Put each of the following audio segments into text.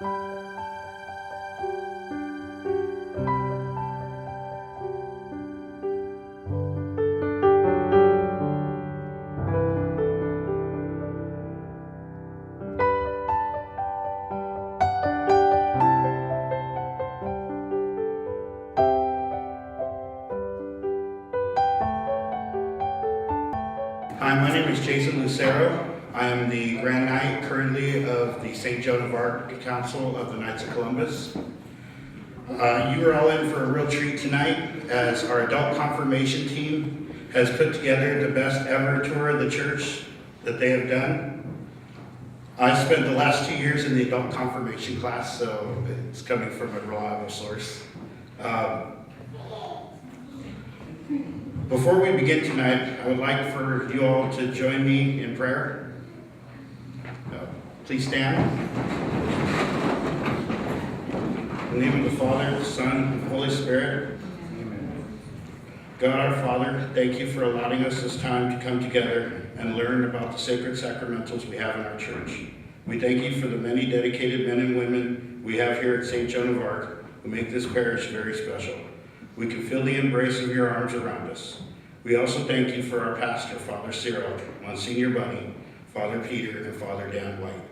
Hi, my name is Jason Lucero. I am the Grand Knight currently of the St. Joan of Arc Council of the Knights of Columbus. You are all in for a real treat tonight as our adult confirmation team has put together the best ever tour of the church that they have done. I spent the last 2 years in the adult confirmation class, so it's coming from a reliable source. Before we begin tonight, I would like for you all to join me in prayer. Please stand. In the name of the Father, Son, and Holy Spirit. Amen. God our Father, thank you for allowing us this time to come together and learn about the sacred sacramentals we have in our church. We thank you for the many dedicated men and women we have here at St. Joan of Arc who make this parish very special. We can feel the embrace of your arms around us. We also thank you for our pastor, Father Cyril, Monsignor Bunny, Father Peter, and Father Dan White.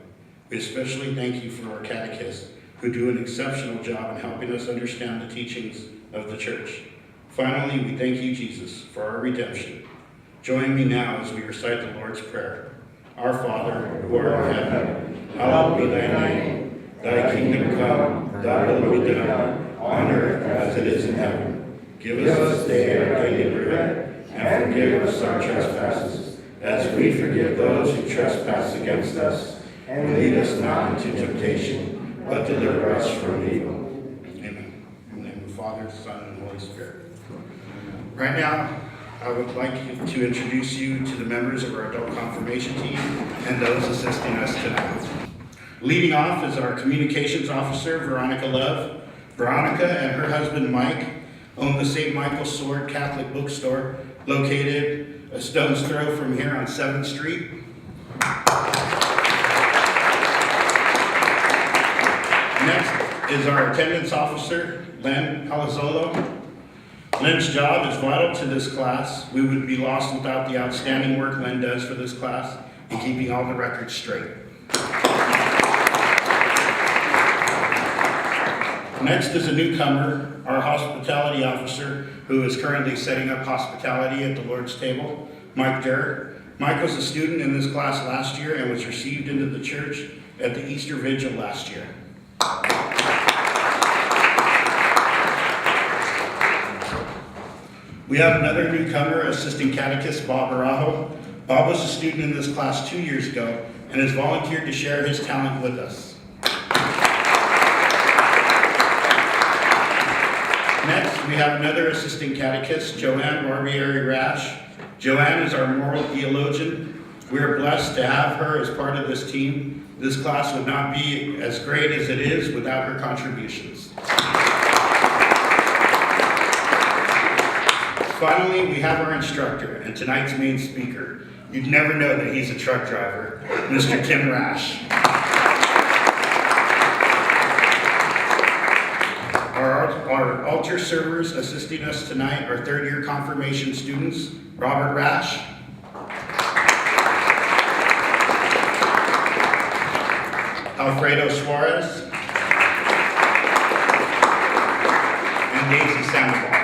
We especially thank you for our catechists, who do an exceptional job in helping us understand the teachings of the church. Finally, we thank you, Jesus, for our redemption. Join me now as we recite the Lord's Prayer. Our Father, who art in heaven, hallowed be thy name. Thy kingdom come, thy will be done, on earth as it is in heaven. Give us this day our daily bread, and forgive us our trespasses, as we forgive those who trespass against us. And lead us not into temptation, but deliver us from evil. Amen. In the name of the Father, Son, and Holy Spirit. Right now, I would like to introduce you to the members of our adult confirmation team and those assisting us tonight. Leading off is our communications officer, Veronica Love. Veronica and her husband, Mike, own the St. Michael's Sword Catholic Bookstore, located a stone's throw from here on 7th Street. Next is our attendance officer, Len Palazzolo. Len's job is vital to this class. We would be lost without the outstanding work Len does for this class in keeping all the records straight. Next is a newcomer, our hospitality officer, who is currently setting up hospitality at the Lord's table, Mike Durr. Mike was a student in this class last year and was received into the church at the Easter Vigil last year. We have another newcomer, assistant catechist Bob Arajo. Bob was a student in this class 2 years ago and has volunteered to share his talent with us. Next, we have another assistant catechist, Joanne Barbieri Rash. Joanne is our moral theologian. We are blessed to have her as part of this team. This class would not be as great as it is without her contributions. Finally, we have our instructor and tonight's main speaker. You'd never know that he's a truck driver, Mr. Tim Rash. Our altar servers assisting us tonight are third-year confirmation students, Robert Rash, Alfredo Suarez, and Daisy Sandoval.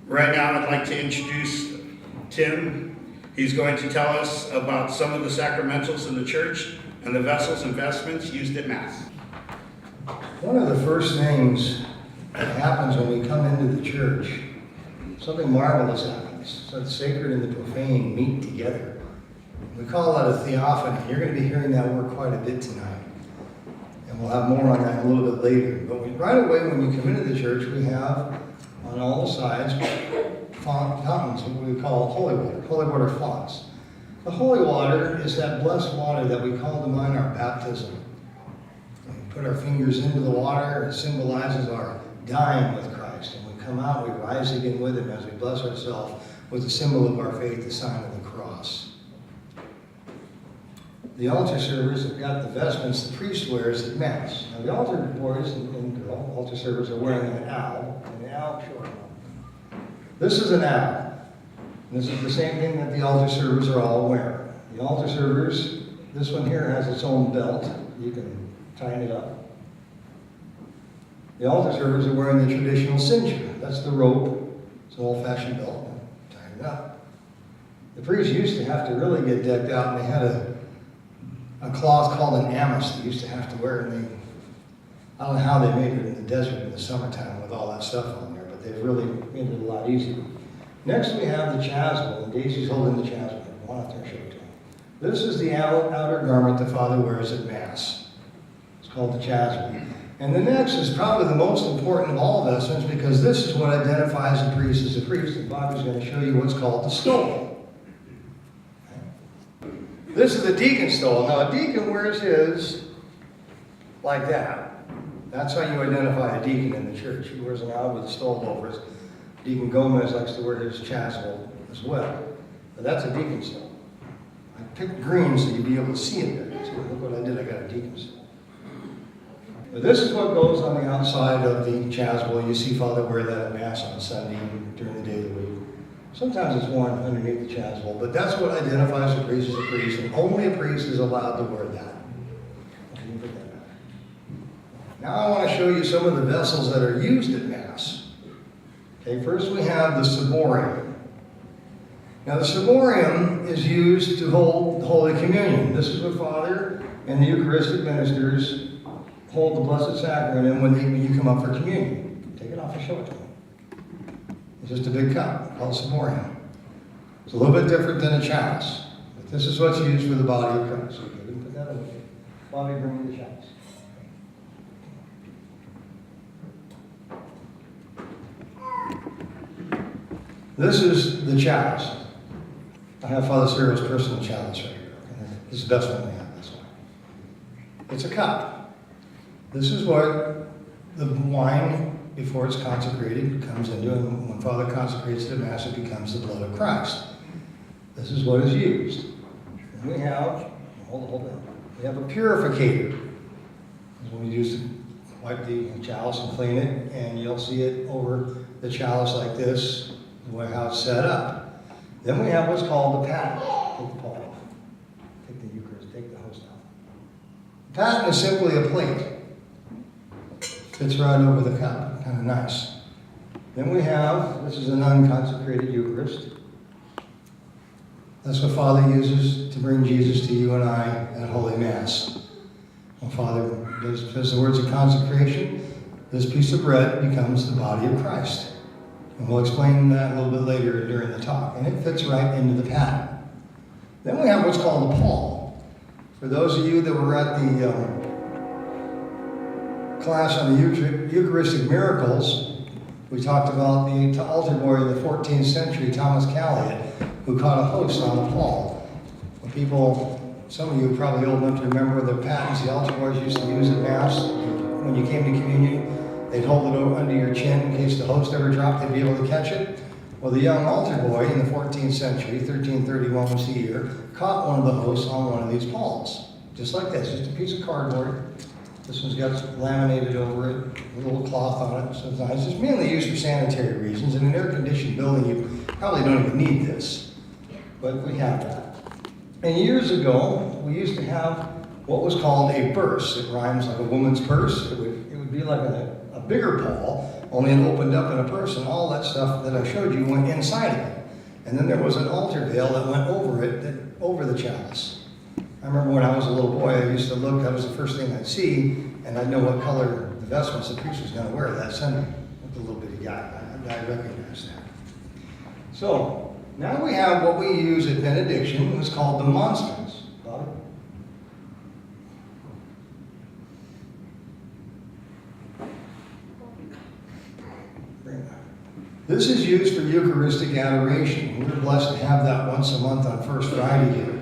Right now, I'd like to introduce Tim. He's going to tell us about some of the sacramentals in the church and the vessels and vestments used at Mass. One of the first things that happens when we come into the church, something marvelous happens. So the sacred and the profane meet together. We call that a theophany. You're going to be hearing that word quite a bit tonight. And we'll have more on that a little bit later. But right away when you come into the church, we have on all sides fountains, what we call holy water fonts. The holy water is that blessed water that we call to mind our baptism. We put our fingers into the water, it symbolizes our dying with Christ, and we we come out, we rise again with him as we bless ourselves with the symbol of our faith, the sign of the cross. The altar servers have got the vestments the priest wears at Mass. Now the altar boys and girl, altar servers are wearing an owl, and the owl short. This is an owl. This is the same thing that the altar servers are all wearing. The altar servers, this one here has its own belt. You can tighten it up. The altar servers are wearing the traditional cincture. That's the rope. It's an old-fashioned belt. Tighten it up. The priests used to have to really get decked out, and they had a cloth called an amice they used to have to wear. And I don't know how they made it in the desert in the summertime with all that stuff on there, but they've really made it a lot easier. Next we have the chasuble, and Daisy's holding the chasuble. Go on out there and show it to him. This is the outer garment the Father wears at Mass. It's called the chasuble. And the next is probably the most important of all vestments, because this is what identifies a priest as a priest, and Bobby's going to show you what's called the stole. This is the deacon stole. Now a deacon wears his like that. That's how you identify a deacon in the church. He wears an owl with a stole over it. Deacon Gomez likes to wear his chasuble as well. But that's a deacon stole. I picked green so you'd be able to see it better. So look what I did, I got a deacon stole. But this is what goes on the outside of the chasuble. You see Father wear that at Mass on Sunday during the day of the week. Sometimes it's worn underneath the chasuble, but that's what identifies a priest as a priest, and only a priest is allowed to wear that. Now I want to show you some of the vessels that are used at Mass. Okay, first we have the ciborium. Now the ciborium is used to hold Holy Communion. This is what Father and the Eucharistic ministers hold the Blessed Sacrament in when you come up for communion. Take it off and show it to them. It's just a big cup called ciborium. It's a little bit different than a chalice, but this is what's used for the body of Christ. Okay, we can put that away. Bobby, bring me the chalice. This is the chalice. I have Father Cyril's personal chalice right here. Okay? This is the best one we have, this one. It's a cup. This is what the wine, before it's consecrated, comes into, and when Father consecrates it at Mass, it becomes the blood of Christ. This is what is used. And we have, hold it. We have a purificator. This is what we use to wipe the chalice and clean it, and you'll see it over the chalice like this, the way how it's set up. Then we have what's called the paten. Take the paw off. Take the Eucharist, take the host out. The paten is simply a plate. Fits right over the cup, kind of nice. Then we have, this is an unconsecrated Eucharist. That's what Father uses to bring Jesus to you and I at Holy Mass. When Father does the words of consecration, this piece of bread becomes the body of Christ. And we'll explain that a little bit later during the talk. And it fits right into the paten. Then we have what's called the pall. For those of you that were at the class on the Eucharistic miracles, we talked about the altar boy in the 14th century, Thomas Calliot, who caught a host on a pall. When people, some of you are probably old enough to remember the patens the altar boys used to use at Mass. When you came to communion, they'd hold it over under your chin in case the host ever dropped, they'd be able to catch it. Well, the young altar boy in the 14th century, 1331 was the year, caught one of the hosts on one of these palls. Just like this, just a piece of cardboard. This one's got laminated over it, a little cloth on it, so it's nice. It's mainly used for sanitary reasons. In an air-conditioned building, you probably don't even need this, but we have that. And years ago, we used to have what was called a purse. It rhymes like a woman's purse. It would be like a bigger pall, only it opened up in a purse, and all that stuff that I showed you went inside of it. And then there was an altar veil that went over it, over the chalice. I remember when I was a little boy, I used to look, that was the first thing I'd see, and I'd know what color the vestments the priest was going to wear that Sunday. With the little bitty guy, I recognized that. So, now we have what we use at benediction. It's called the monstrance. Bobby? This is used for Eucharistic adoration. We're blessed to have that once a month on First Friday here.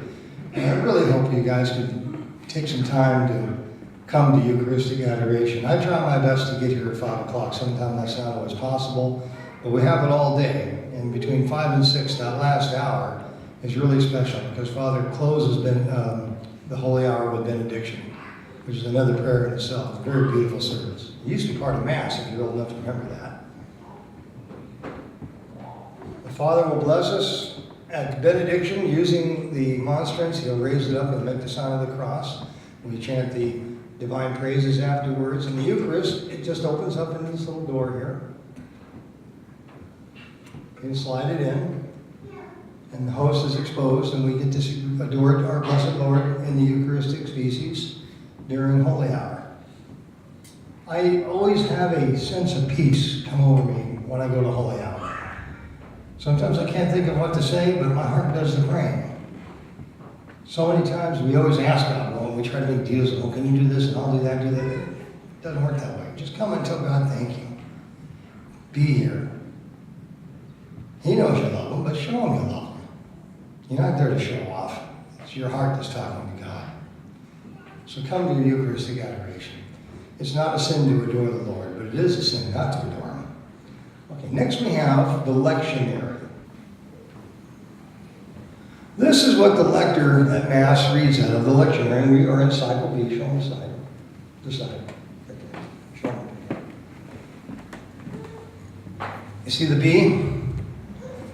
And I really hope you guys could take some time to come to Eucharistic adoration. I try my best to get here at 5 o'clock. Sometimes that's not always possible, but we have it all day. And between 5 and 6, that last hour is really special because Father closes the Holy Hour with benediction, which is another prayer in itself. A very beautiful service. It used to be part of Mass, if you're old enough to remember that. The Father will bless us at benediction using the monstrance. He'll raise it up and make the sign of the cross. We chant the divine praises afterwards. And the Eucharist, it just opens up into this little door here. You can slide it in. And the host is exposed, and we get to adore our Blessed Lord in the Eucharistic species during Holy Hour. I always have a sense of peace come over me when I go to Holy Hour. Sometimes I can't think of what to say, but my heart does the praying. So many times we always ask God, well, we try to make deals, oh, can you do this, and I'll do that, do that. It doesn't work that way. Just come and tell God thank you. Be here. He knows you love him, but show him you love him. You're not there to show off. It's your heart that's talking to God. So come to your Eucharistic adoration. It's not a sin to adore the Lord, but it is a sin not to adore him. Okay, next we have the lectionary. This is what the lector at Mass reads out of the lectionary, and we are in cycle B. Show on the side. The side. Right there. Show on. You see the B?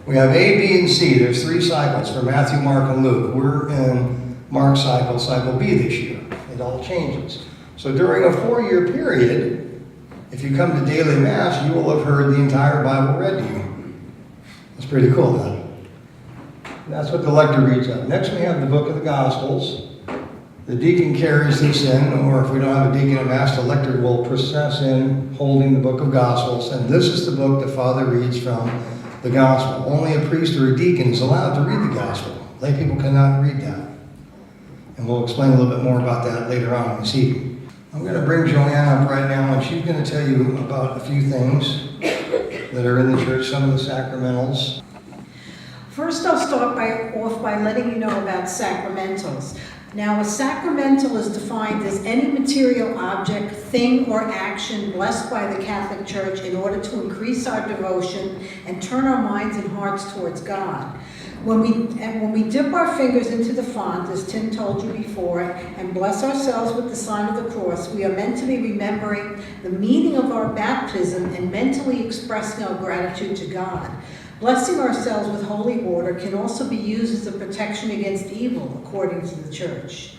We have A, B, and C. There's 3 cycles for Matthew, Mark, and Luke. We're in Mark's cycle, cycle B this year. It all changes. So during a 4-year period, if you come to daily Mass, you will have heard the entire Bible read to you. That's pretty cool, huh? That's what the lector reads out. Next we have the book of the Gospels. The deacon carries this in, or if we don't have a deacon at Mass, the lector will process in holding the book of Gospels. And this is the book the Father reads from the Gospel. Only a priest or a deacon is allowed to read the Gospel. Lay people cannot read that. And we'll explain a little bit more about that later on this evening. I'm going to bring Joanne up right now, and she's going to tell you about a few things that are in the church, some of the sacramentals. First, I'll start off by letting you know about sacramentals. Now, a sacramental is defined as any material object, thing, or action blessed by the Catholic Church in order to increase our devotion and turn our minds and hearts towards God. When we dip our fingers into the font, as Tim told you before, and bless ourselves with the sign of the cross, we are meant to be remembering the meaning of our baptism and mentally expressing our gratitude to God. Blessing ourselves with holy water can also be used as a protection against evil, according to the Church.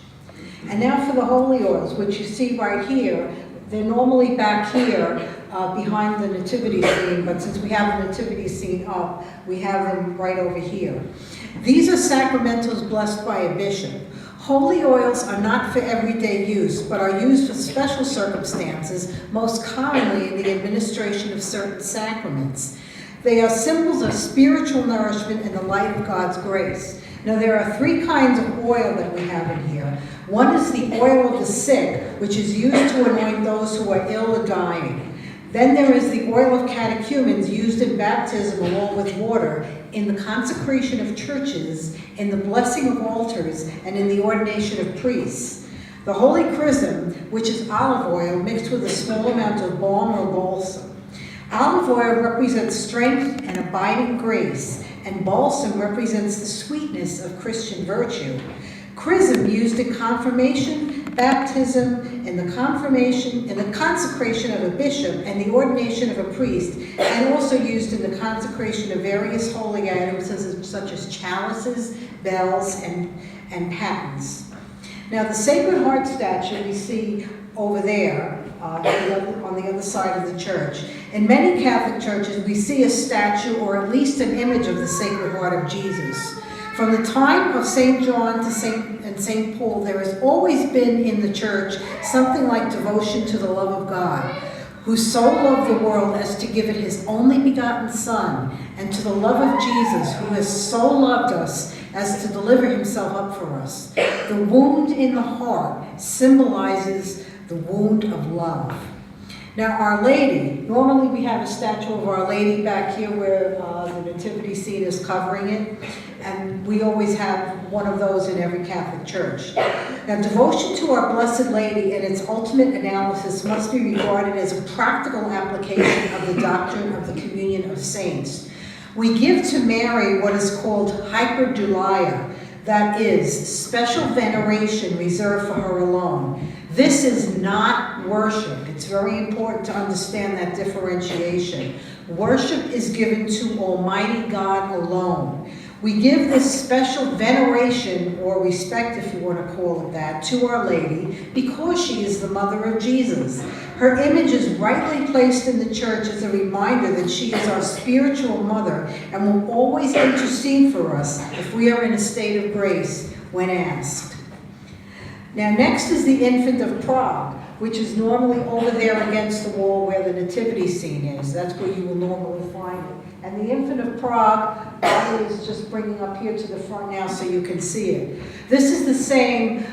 And now for the holy oils, which you see right here. They're normally back here behind the nativity scene, but since we have the nativity scene up, we have them right over here. These are sacramentals blessed by a bishop. Holy oils are not for everyday use, but are used for special circumstances, most commonly in the administration of certain sacraments. They are symbols of spiritual nourishment in the light of God's grace. Now, there are 3 kinds of oil that we have in here. One is the oil of the sick, which is used to anoint those who are ill or dying. Then there is the oil of catechumens used in baptism along with water, in the consecration of churches, in the blessing of altars, and in the ordination of priests. The holy chrism, which is olive oil mixed with a small amount of balm or balsam. Olive oil represents strength and abiding grace, and balsam represents the sweetness of Christian virtue. Chrism used in confirmation, baptism, in the consecration of a bishop, and the ordination of a priest, and also used in the consecration of various holy items such as chalices, bells, and patens. Now, the Sacred Heart statue we see over there on the other side of the church. In many Catholic churches, we see a statue or at least an image of the Sacred Heart of Jesus. From the time of St. John to St. Paul, there has always been in the church something like devotion to the love of God, who so loved the world as to give it his only begotten Son, and to the love of Jesus, who has so loved us as to deliver himself up for us. The wound in the heart symbolizes the wound of love. Now, Our Lady, normally we have a statue of Our Lady back here where the nativity scene is covering it. and we always have one of those in every Catholic church. Now, devotion to our Blessed Lady and its ultimate analysis must be regarded as a practical application of the doctrine of the communion of saints. We give to Mary what is called hyperdulia, that is, special veneration reserved for her alone. This is not worship. It's very important to understand that differentiation. Worship is given to Almighty God alone. We give this special veneration, or respect if you want to call it that, to Our Lady because she is the mother of Jesus. Her image is rightly placed in the church as a reminder that she is our spiritual mother and will always intercede for us if we are in a state of grace when asked. Now, next is the Infant of Prague, which is normally over there against the wall where the nativity scene is. That's where you will normally find it. And the Infant of Prague, I is just bringing up here to the front now so you can see it. This is the same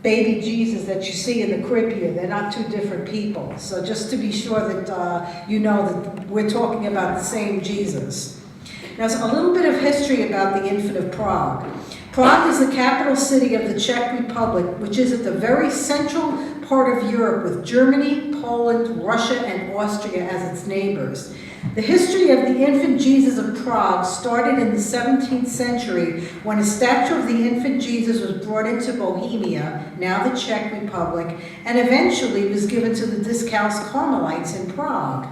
baby Jesus that you see in the crib here. They're not two different people. So just to be sure that you know that we're talking about the same Jesus. Now, a little bit of history about the Infant of Prague. Prague is the capital city of the Czech Republic, which is at the very central part of Europe with Germany, Poland, Russia, and Austria as its neighbors. The history of the infant Jesus of Prague started in the 17th century when a statue of the infant Jesus was brought into Bohemia, now the Czech Republic, and eventually was given to the Discalced Carmelites in Prague.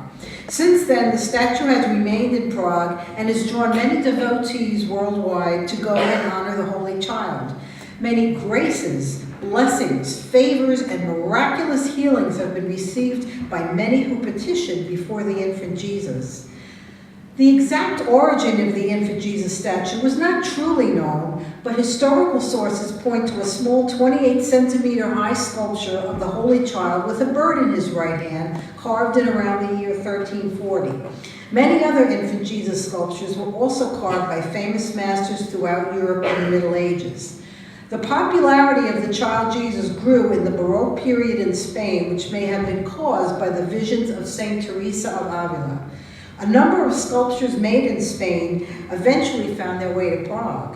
Since then, the statue has remained in Prague and has drawn many devotees worldwide to go and honor the Holy Child. Many graces, blessings, favors, and miraculous healings have been received by many who petitioned before the infant Jesus. The exact origin of the infant Jesus statue was not truly known, but historical sources point to a small 28-centimeter high sculpture of the Holy Child with a bird in his right hand, carved in around the year 1340. Many other infant Jesus sculptures were also carved by famous masters throughout Europe in the Middle Ages. The popularity of the child Jesus grew in the Baroque period in Spain, which may have been caused by the visions of Saint Teresa of Avila. A number of sculptures made in Spain eventually found their way to Prague.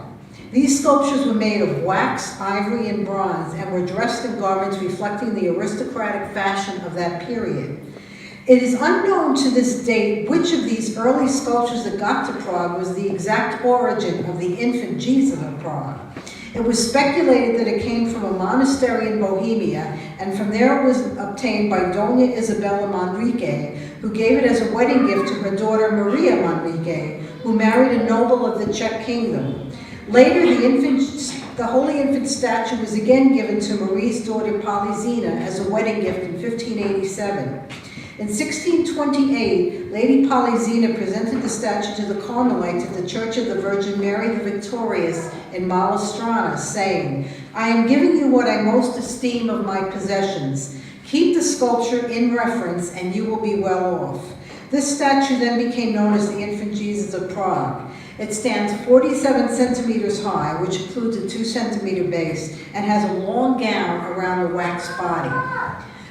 These sculptures were made of wax, ivory, and bronze, and were dressed in garments reflecting the aristocratic fashion of that period. It is unknown to this date which of these early sculptures that got to Prague was the exact origin of the infant Jesus of Prague. It was speculated that it came from a monastery in Bohemia, and from there it was obtained by Dona Isabella Manrique, who gave it as a wedding gift to her daughter Maria Manrique, who married a noble of the Czech kingdom. Later, the Holy Infant statue was again given to Marie's daughter Polizina as a wedding gift in 1587. In 1628, Lady Polizina presented the statue to the Carmelites at the Church of the Virgin Mary the Victorious in Mallestrana, saying, "I am giving you what I most esteem of my possessions. Keep the sculpture in reference and you will be well off." This statue then became known as the Infant Jesus of Prague. It stands 47 centimeters high, which includes a 2-centimeter base, and has a long gown around a wax body.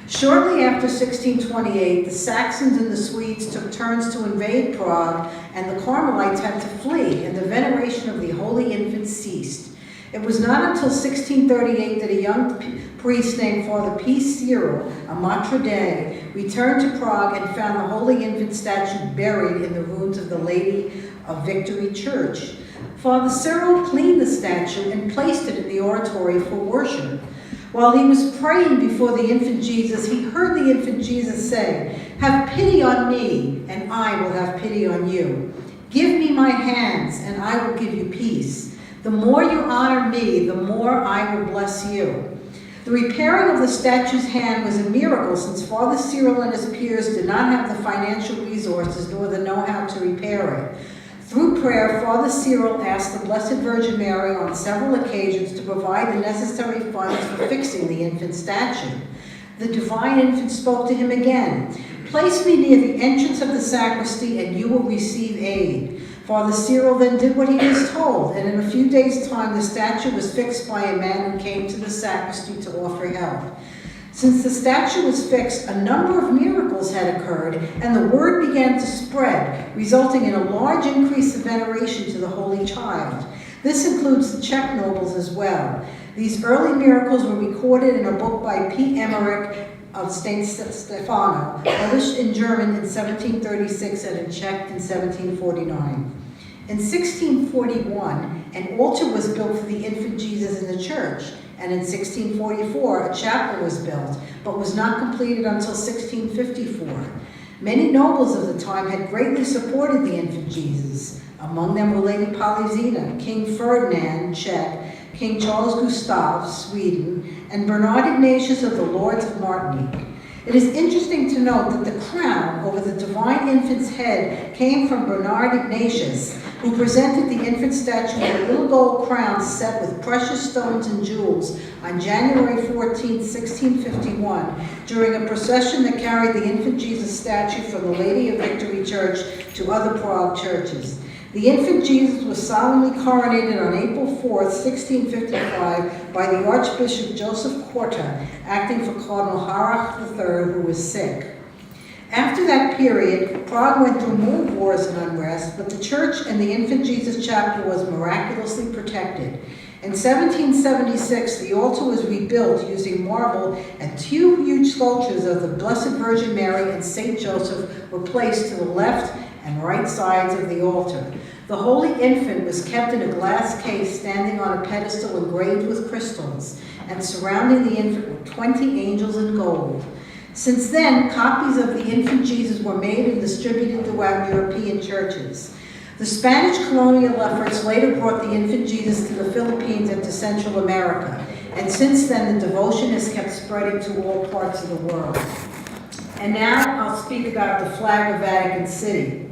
Shortly after 1628, the Saxons and the Swedes took turns to invade Prague, and the Carmelites had to flee, and the veneration of the Holy Infant ceased. It was not until 1638 that a young priest named Father P. Cyril, a Maitre d', returned to Prague and found the Holy Infant statue buried in the ruins of the Lady of Victory Church. Father Cyril cleaned the statue and placed it in the oratory for worship. While he was praying before the infant Jesus, he heard the infant Jesus say, "Have pity on me, and I will have pity on you. Give me my hands, and I will give you peace. The more you honor me, the more I will bless you." The repairing of the statue's hand was a miracle, since Father Cyril and his peers did not have the financial resources nor the know-how to repair it. Through prayer, Father Cyril asked the Blessed Virgin Mary on several occasions to provide the necessary funds for fixing the infant statue. The divine infant spoke to him again, "Place me near the entrance of the sacristy and you will receive aid." Father Cyril then did what he was told, and in a few days' time the statue was fixed by a man who came to the sacristy to offer help. Since the statue was fixed, a number of miracles had occurred, and the word began to spread, resulting in a large increase of veneration to the Holy Child. This includes the Czech nobles as well. These early miracles were recorded in a book by P. Emmerich of St. Stefano, published in German in 1736 and in Czech in 1749. In 1641, an altar was built for the infant Jesus in the church, and in 1644, a chapel was built, but was not completed until 1654. Many nobles of the time had greatly supported the infant Jesus. Among them were Lady Polyxena, King Ferdinand, Czech, King Charles Gustav, Sweden, and Bernard Ignatius of the Lords of Martinique. It is interesting to note that the crown over the divine infant's head came from Bernard Ignatius, who presented the infant statue with a little gold crown set with precious stones and jewels on January 14, 1651, during a procession that carried the infant Jesus statue from the Lady of Victory Church to other Prague churches. The infant Jesus was solemnly coronated on April 4, 1655, by the Archbishop Joseph Korta, acting for Cardinal Harrach III, who was sick. After that period, Prague went through more wars and unrest, but the church and the infant Jesus chapel was miraculously protected. In 1776, the altar was rebuilt using marble, and two huge sculptures of the Blessed Virgin Mary and Saint Joseph were placed to the left and right sides of the altar. The Holy Infant was kept in a glass case standing on a pedestal engraved with crystals, and surrounding the infant were 20 angels in gold. Since then, copies of the infant Jesus were made and distributed throughout European churches. The Spanish colonial efforts later brought the infant Jesus to the Philippines and to Central America, and since then the devotion has kept spreading to all parts of the world. And now I'll speak about the flag of Vatican City.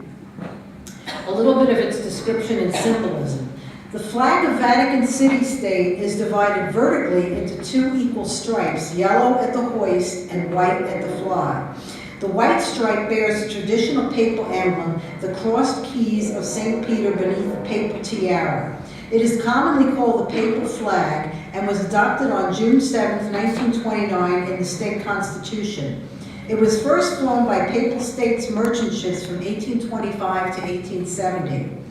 A little bit of its description and symbolism. The flag of Vatican City-State is divided vertically into two equal stripes, yellow at the hoist and white at the fly. The white stripe bears the traditional papal emblem, the crossed keys of St. Peter beneath the papal tiara. It is commonly called the papal flag and was adopted on June 7, 1929 in the state constitution. It was first flown by Papal States merchant ships from 1825 to 1870.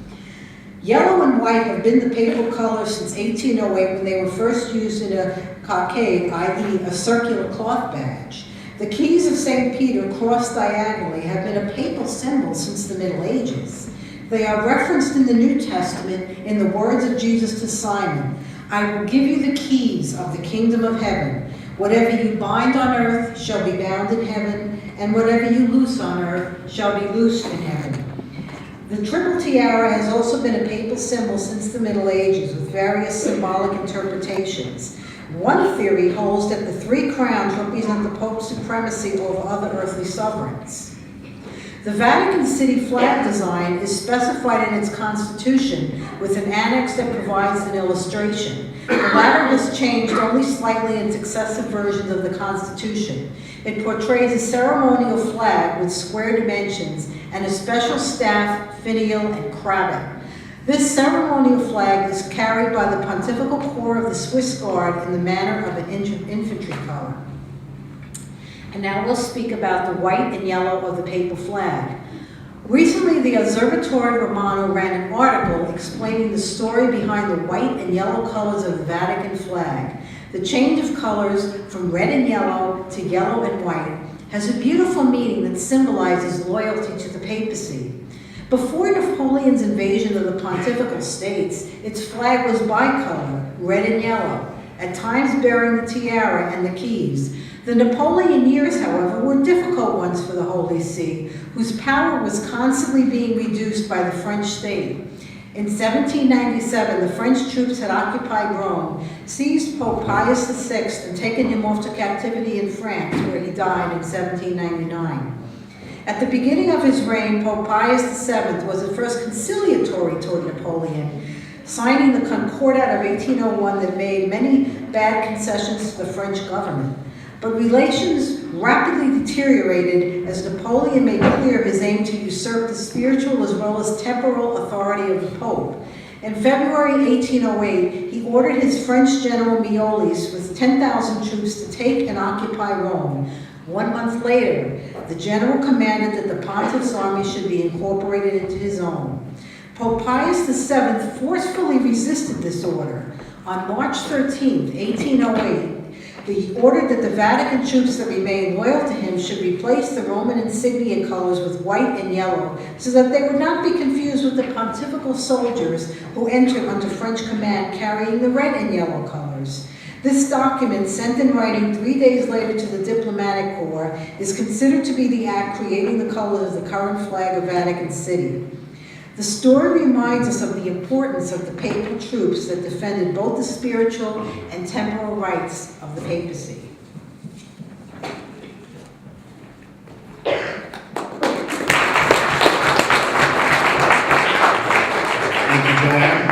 Yellow and white have been the papal colors since 1808 when they were first used in a cockade, i.e. a circular cloth badge. The keys of St. Peter, crossed diagonally, have been a papal symbol since the Middle Ages. They are referenced in the New Testament in the words of Jesus to Simon, "I will give you the keys of the kingdom of heaven. Whatever you bind on earth shall be bound in heaven, and whatever you loose on earth shall be loosed in heaven." The triple tiara has also been a papal symbol since the Middle Ages, with various symbolic interpretations. One theory holds that the three crowns represent the Pope's supremacy over other earthly sovereigns. The Vatican City flag design is specified in its constitution with an annex that provides an illustration. The latter has changed only slightly in successive versions of the Constitution. It portrays a ceremonial flag with square dimensions and a special staff, finial, and cravat. This ceremonial flag is carried by the Pontifical Corps of the Swiss Guard in the manner of an infantry color. And now we'll speak about the white and yellow of the papal flag. Recently, the Osservatore Romano ran an article explaining the story behind the white and yellow colors of the Vatican flag. The change of colors from red and yellow to yellow and white has a beautiful meaning that symbolizes loyalty to the papacy. Before Napoleon's invasion of the Pontifical States, its flag was bicolor, red and yellow, at times bearing the tiara and the keys. The Napoleon years, however, were difficult ones for the Holy See, whose power was constantly being reduced by the French state. In 1797, the French troops had occupied Rome, seized Pope Pius VI, and taken him off to captivity in France, where he died in 1799. At the beginning of his reign, Pope Pius VII was at first conciliatory toward Napoleon, signing the Concordat of 1801 that made many bad concessions to the French government. But relations rapidly deteriorated as Napoleon made clear his aim to usurp the spiritual as well as temporal authority of the Pope. In February 1808, he ordered his French general Miollis with 10,000 troops to take and occupy Rome. 1 month later, the general commanded that the pontiff's army should be incorporated into his own. Pope Pius VII forcefully resisted this order. On March 13, 1808, he ordered that the Vatican troops that remained loyal to him should replace the Roman insignia colors with white and yellow, so that they would not be confused with the pontifical soldiers who entered under French command carrying the red and yellow colors. This document, sent in writing 3 days later to the diplomatic corps, is considered to be the act creating the colors of the current flag of Vatican City. The story reminds us of the importance of the papal troops that defended both the spiritual and temporal rights of the papacy. Thank you, Joanne.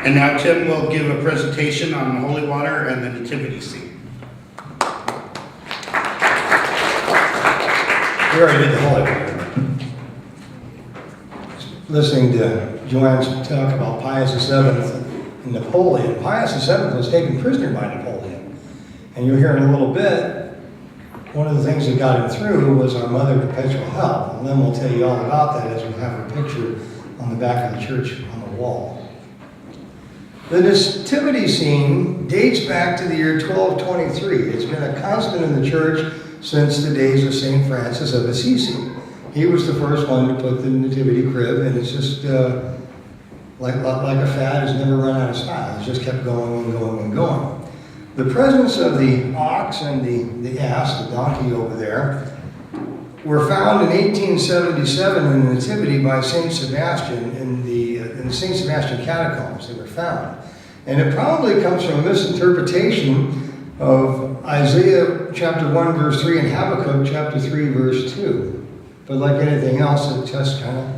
And now Tim will give a presentation on the holy water and the nativity scene. We already did the holy water. Listening to Joanne talk about Pius VII and Napoleon. Pius VII was taken prisoner by Napoleon. And you'll hear in a little bit, one of the things that got him through was our Mother Perpetual Help. And then we'll tell you all about that as we have her picture on the back of the church on the wall. The nativity scene dates back to the year 1223. It's been a constant in the church since the days of St. Francis of Assisi. He was the first one to put the nativity crib, and it's just like a fad, has never run out of style. It's just kept going and going and going. The presence of the ox and the ass, the donkey over there, were found in 1877 in the nativity by St. Sebastian in the St. Sebastian catacombs. They were found. And it probably comes from a misinterpretation of Isaiah chapter 1 verse 3 and Habakkuk chapter 3 verse 2. But like anything else, it just kind of